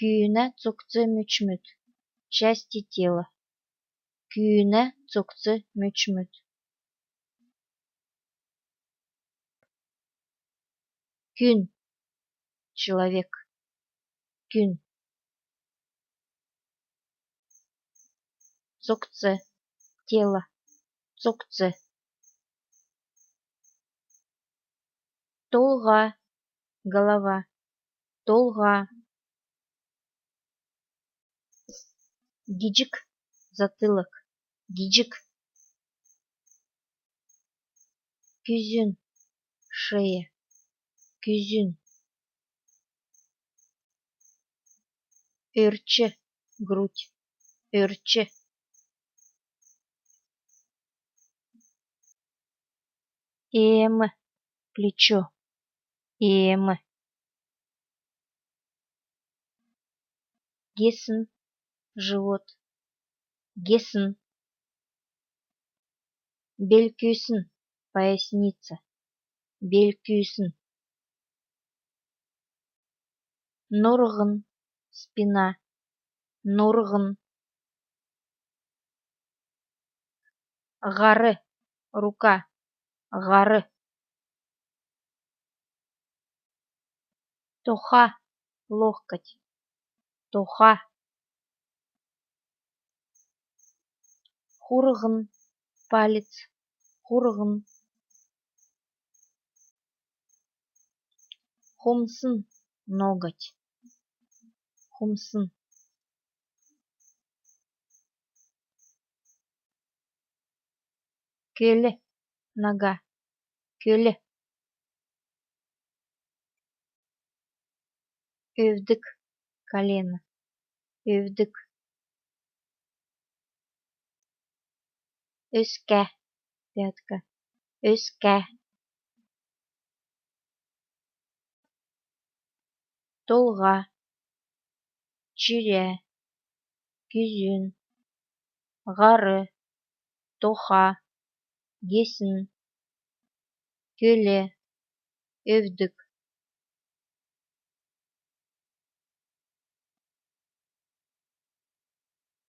Күйінә цукцы мүчмүт. Части тела. Күйінә цукцы мүчмүт. Күн. Человек. Күн. Цукцы. Тело. Цукцы. Толға. Голова. Толға. Гиджик. Затылок. Гиджик. Күзүн. Шея. Күзүн. Өрчі. Грудь. Өрчі. Эмі. Плечо. Эмі. Гесін. Живот. Гесін. Белкүйсін. Поясница. Белкүйсін. Нұрғын. Спина. Нұрғын. Ғары. Рука. Ғары. Тоха. Локоть. Тоха. Хурғын. Палец. Хурғын. Хумсын. Ноготь. Хумсын. Келі. Нога. Келі. Өвдік. Колено. Өвдік. Өскә. Пятка. Өскә. Толға. Чирә. Күзүн. Ғары. Тоха. Гесін. Келе. Өвдік.